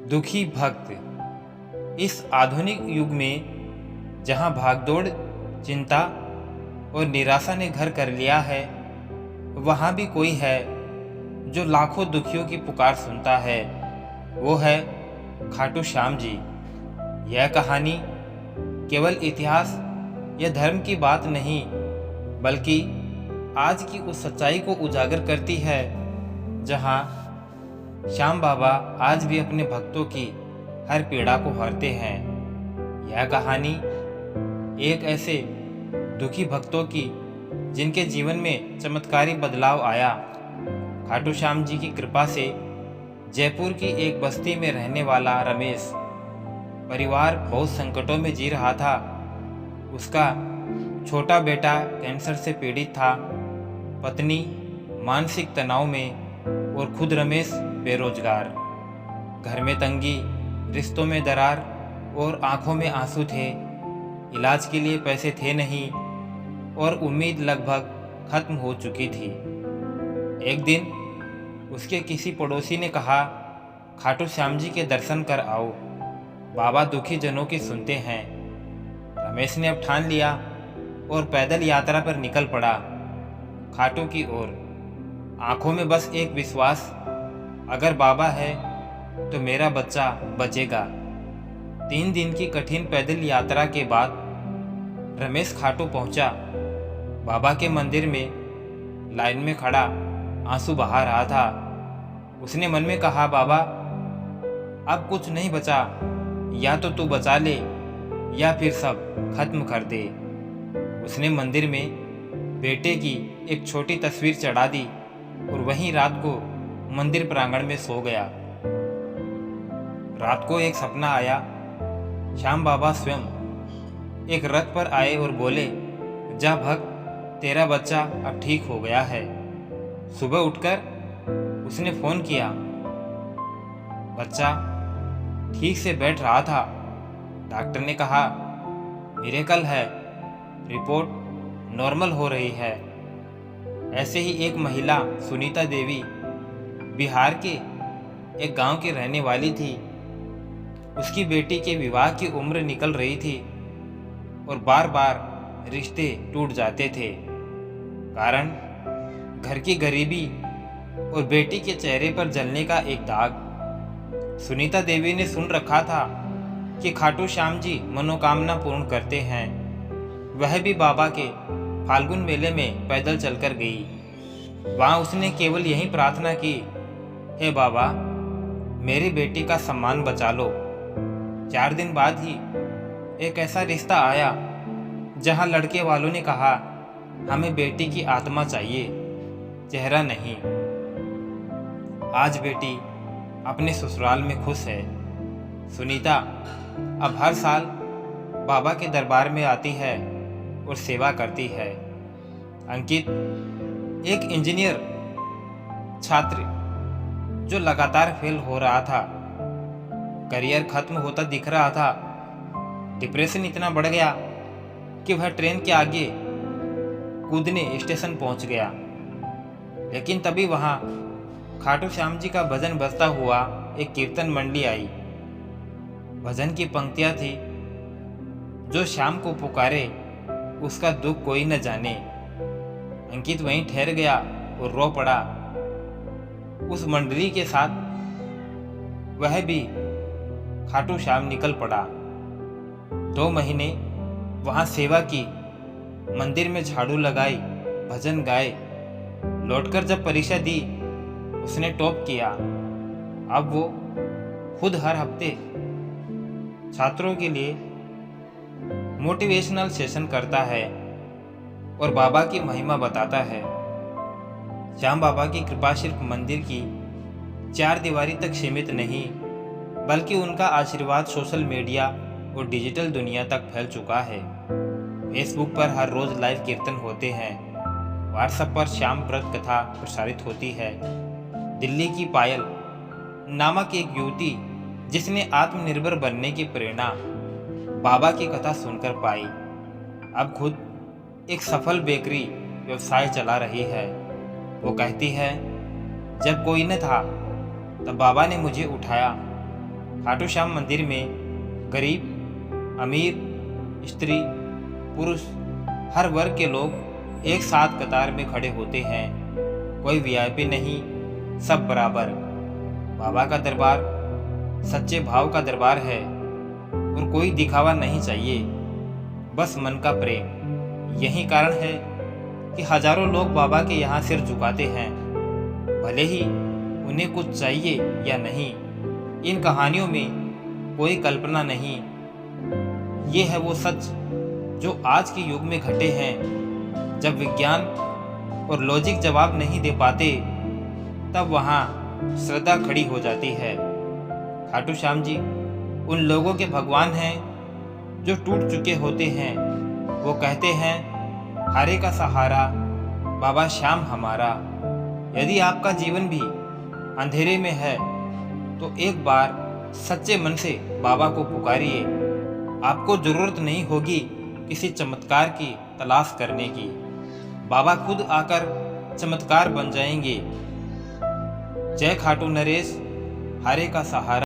दुखी भक्त। इस आधुनिक युग में जहां भागदौड़, चिंता और निराशा ने घर कर लिया है, वहां भी कोई है जो लाखों दुखियों की पुकार सुनता है। वो है खाटू श्याम जी। यह कहानी केवल इतिहास या धर्म की बात नहीं, बल्कि आज की उस सच्चाई को उजागर करती है जहां श्याम बाबा आज भी अपने भक्तों की हर पीड़ा को हरते हैं। यह कहानी एक ऐसे दुखी भक्तों की जिनके जीवन में चमत्कारी बदलाव आया। खाटू श्याम जी की कृपा से जयपुर की एक बस्ती में रहने वाला रमेश परिवार बहुत संकटों में जी रहा था। उसका छोटा बेटा कैंसर से पीड़ित था, पत्नी मानसिक तनाव में और खुद रमेश बेरोजगार। घर में तंगी, रिश्तों में दरार और आंखों में आंसू थे। इलाज के लिए पैसे थे नहीं और उम्मीद लगभग खत्म हो चुकी थी। एक दिन उसके किसी पड़ोसी ने कहा, खाटू श्याम जी के दर्शन कर आओ, बाबा दुखी जनों की सुनते हैं। रमेश ने अब ठान लिया और पैदल यात्रा पर निकल पड़ा खाटू की ओर। आंखों में बस एक विश्वास, अगर बाबा है तो मेरा बच्चा बचेगा। 3 दिन की कठिन पैदल यात्रा के बाद रमेश खाटू पहुंचा। बाबा के मंदिर में लाइन में खड़ा आंसू बहा रहा था। उसने मन में कहा, बाबा अब कुछ नहीं बचा, या तो तू बचा ले या फिर सब खत्म कर दे। उसने मंदिर में बेटे की एक छोटी तस्वीर चढ़ा दी और वहीं रात को मंदिर प्रांगण में सो गया। रात को एक सपना आया। श्याम बाबा स्वयं एक रथ पर आए और बोले, जा भक्त, तेरा बच्चा अब ठीक हो गया है। सुबह उठकर उसने फोन किया। बच्चा ठीक से बैठ रहा था। डॉक्टर ने कहा, मिरेकल है, रिपोर्ट नॉर्मल हो रही है। ऐसे ही एक महिला सुनीता देवी बिहार के एक गांव की रहने वाली थी। उसकी बेटी के विवाह की उम्र निकल रही थी और बार बार रिश्ते टूट जाते थे। कारण घर की गरीबी और बेटी के चेहरे पर जलने का एक दाग। सुनीता देवी ने सुन रखा था कि खाटू श्याम जी मनोकामना पूर्ण करते हैं। वह भी बाबा के फाल्गुन मेले में पैदल चलकर गई। वहां उसने केवल यही प्रार्थना की, हे बाबा, मेरी बेटी का सम्मान बचा लो। 4 दिन बाद ही एक ऐसा रिश्ता आया जहां लड़के वालों ने कहा, हमें बेटी की आत्मा चाहिए, चेहरा नहीं। आज बेटी अपने ससुराल में खुश है। सुनीता अब हर साल बाबा के दरबार में आती है और सेवा करती है। अंकित एक इंजीनियर छात्र जो लगातार फेल हो रहा था, करियर खत्म होता दिख रहा था। डिप्रेशन इतना बढ़ गया कि वह ट्रेन के आगे कूदने स्टेशन पहुंच गया। लेकिन तभी वहां खाटू श्याम जी का भजन बजता हुआ एक कीर्तन मंडली आई। भजन की पंक्तियां थी, जो श्याम को पुकारे उसका दुख कोई न जाने। अंकित वहीं ठहर गया और रो पड़ा। उस मंडली के साथ वह भी खाटू श्याम निकल पड़ा। 2 महीने वहां सेवा की, मंदिर में झाड़ू लगाई, भजन गाए। लौटकर जब परीक्षा दी, उसने टॉप किया। अब वो खुद हर हफ्ते छात्रों के लिए मोटिवेशनल सेशन करता है और बाबा की महिमा बताता है। श्याम बाबा की कृपा सिर्फ मंदिर की 4 दीवारी तक सीमित नहीं, बल्कि उनका आशीर्वाद सोशल मीडिया और डिजिटल दुनिया तक फैल चुका है। फेसबुक पर हर रोज लाइव कीर्तन होते हैं। व्हाट्सएप पर श्याम व्रत कथा प्रसारित होती है। दिल्ली की पायल नामक एक युवती जिसने आत्मनिर्भर बनने की प्रेरणा बाबा की कथा सुनकर पाई, अब खुद एक सफल बेकरी व्यवसाय चला रही है। वो कहती है, जब कोई न था तब बाबा ने मुझे उठाया, खाटू श्याम मंदिर में गरीब, अमीर, स्त्री, पुरुष, हर वर्ग के लोग एक साथ कतार में खड़े होते हैं। कोई वीआईपी नहीं, सब बराबर। बाबा का दरबार सच्चे भाव का दरबार है और कोई दिखावा नहीं चाहिए, बस मन का प्रेम। यही कारण है कि हजारों लोग बाबा के यहाँ सिर झुकाते हैं, भले ही उन्हें कुछ चाहिए या नहीं। इन कहानियों में कोई कल्पना नहीं, ये है वो सच जो आज के युग में घटे हैं। जब विज्ञान और लॉजिक जवाब नहीं दे पाते, तब वहाँ श्रद्धा खड़ी हो जाती है। खाटू श्याम जी उन लोगों के भगवान हैं जो टूट चुके होते हैं। वो कहते हैं, हारे का सहारा बाबा श्याम हमारा। यदि आपका जीवन भी अंधेरे में है तो एक बार सच्चे मन से बाबा को पुकारिए। आपको जरूरत नहीं होगी किसी चमत्कार की तलाश करने की, बाबा खुद आकर चमत्कार बन जाएंगे। जय खाटू नरेश, हारे का सहारा।